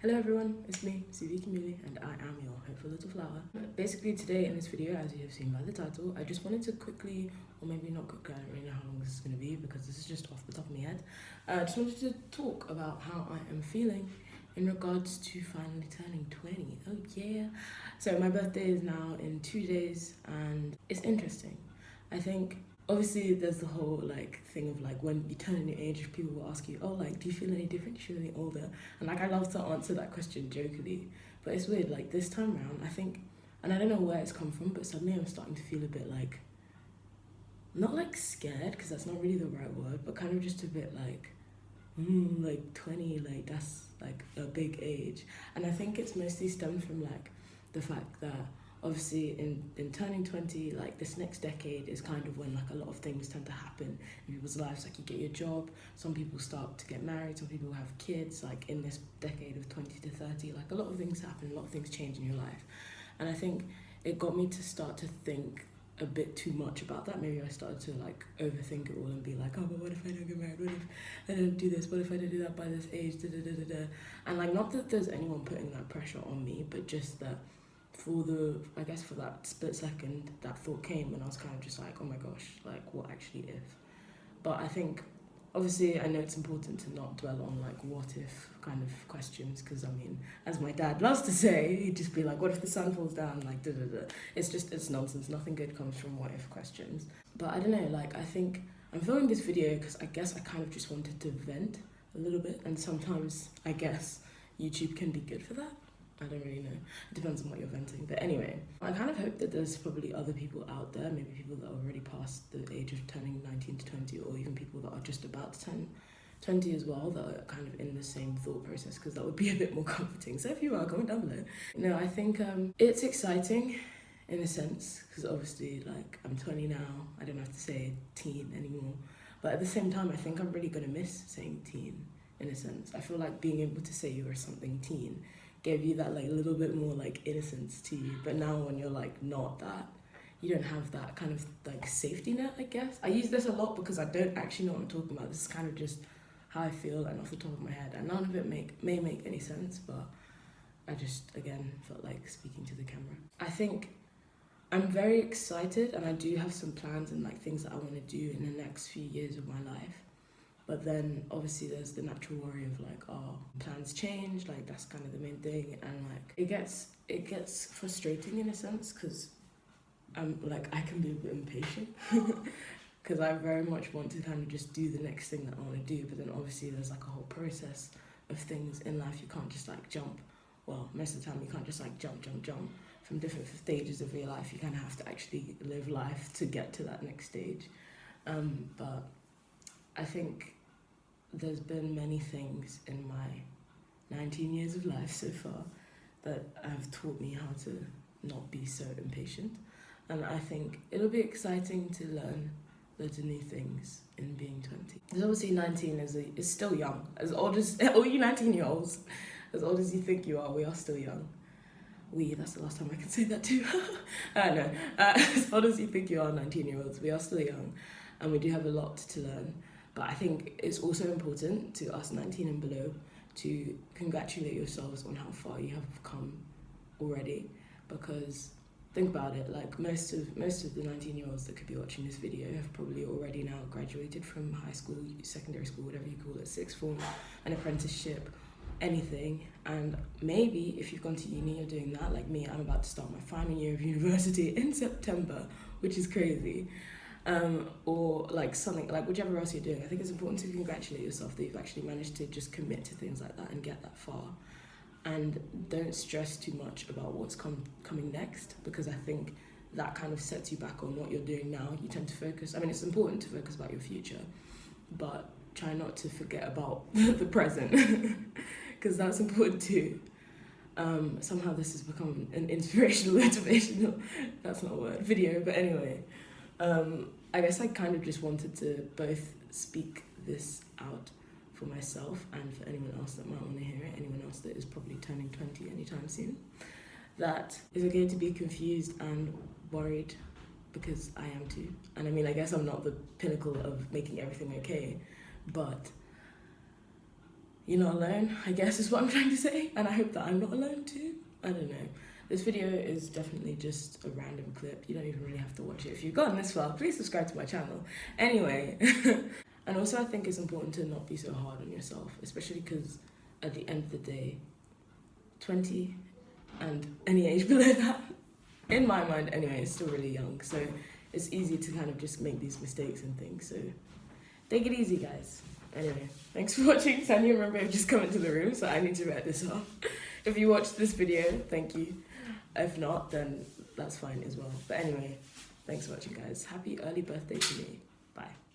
Hello everyone, it's me, CV Kimili, and I am your hopeful little flower. Basically today in this video, as you have seen by the title, I just wanted to quickly, or maybe not quickly, I don't really know how long this is going to be because this is just off the top of my head. I just wanted to talk about how I am feeling in regards to finally turning 20. Oh yeah. So my birthday is now in 2 days and it's interesting. I think obviously there's the whole thing of when you turn a new age, people will ask you, oh, do you feel any different, do you feel any older? And I love to answer that question jokingly, but it's weird, this time around I think, and I don't know where it's come from, but suddenly I'm starting to feel a bit not scared, because that's not really the right word, but kind of just a bit 20, that's a big age. And I think it's mostly stemmed from the fact that obviously in turning 20, this next decade is kind of when a lot of things tend to happen in people's lives. You get your job, some people start to get married, some people have kids. In this decade of 20 to 30, a lot of things happen, a lot of things change in your life. And I think it got me to start to think a bit too much about that. Maybe I started to overthink it all and be oh, but what if I don't get married, what if I don't do this, what if I don't do that by this age, da da da da da. And not that there's anyone putting that pressure on me, but just that for that split second that thought came, and I was kind of just oh my gosh, what actually if? But I think obviously I know it's important to not dwell on what if kind of questions, because I mean, as my dad loves to say, he'd just be what if the sun falls down, da da da. It's nonsense. Nothing good comes from what if questions. But I don't know, I think I'm filming this video because I guess I kind of just wanted to vent a little bit, and sometimes I guess YouTube can be good for that. I don't really know. It depends on what you're venting. But anyway, I kind of hope that there's probably other people out there, maybe people that are already past the age of turning 19 to 20, or even people that are just about to turn 20 as well, that are kind of in the same thought process, because that would be a bit more comforting. So if you are, comment down below. No, I think it's exciting in a sense, because obviously I'm 20 now. I don't have to say teen anymore. But at the same time, I think I'm really going to miss saying teen in a sense. I feel like being able to say you were something teen gave you that little bit more innocence to you. But now when you're not that, you don't have that kind of safety net, I guess. I use this a lot because I don't actually know what I'm talking about. This is kind of just how I feel and off the top of my head, and none of it may make any sense, but I just again felt like speaking to the camera. I think I'm very excited, and I do have some plans and things that I want to do in the next few years of my life. But then obviously there's the natural worry of oh, plans change, that's kind of the main thing. And it gets frustrating in a sense, because I'm I can be a bit impatient because I very much want to kind of just do the next thing that I want to do. But then obviously there's a whole process of things in life. You can't just jump. Well, most of the time you can't just jump from different stages of your life. You kind of have to actually live life to get to that next stage. But I think there's been many things in my 19 years of life so far that have taught me how to not be so impatient. And I think it'll be exciting to learn loads of new things in being 20. Because obviously 19 is still young. As old as all you 19-year-olds, as old as you think you are, we are still young. That's the last time I can say that too. I know. As old as you think you are, 19-year-olds, we are still young, and we do have a lot to learn. But I think it's also important to us 19 and below to congratulate yourselves on how far you have come already. Because think about it, most of the 19-year-olds that could be watching this video have probably already now graduated from high school, secondary school, whatever you call it, sixth form, an apprenticeship, anything. And maybe if you've gone to uni, you're doing that. Like me, I'm about to start my final year of university in September, which is crazy. Or something, whichever else you're doing. I think it's important to congratulate yourself that you've actually managed to just commit to things like that and get that far. And don't stress too much about what's coming next, because I think that kind of sets you back on what you're doing now. You tend to focus, it's important to focus about your future, but try not to forget about the present, because that's important too. Somehow this has become an inspirational, motivational, that's not a word, video, but anyway. I guess I kind of just wanted to both speak this out for myself and for anyone else that might want to hear it, anyone else that is probably turning 20 anytime soon, that it's okay to be confused and worried, because I am too. And I guess I'm not the pinnacle of making everything okay, but you're not alone, I guess is what I'm trying to say. And I hope that I'm not alone too. I don't know. This video is definitely just a random clip. You don't even really have to watch it. If you've gotten this far, please subscribe to my channel. Anyway, and also I think it's important to not be so hard on yourself, especially because at the end of the day, 20 and any age below that, in my mind anyway, is still really young. So it's easy to kind of just make these mistakes and things. So take it easy, guys. Anyway, thanks for watching. Tanya and Remember have just come into the room, so I need to write this off. If you watched this video, thank you. If not, then that's fine as well. But anyway, thanks for watching, guys. Happy early birthday to me. Bye.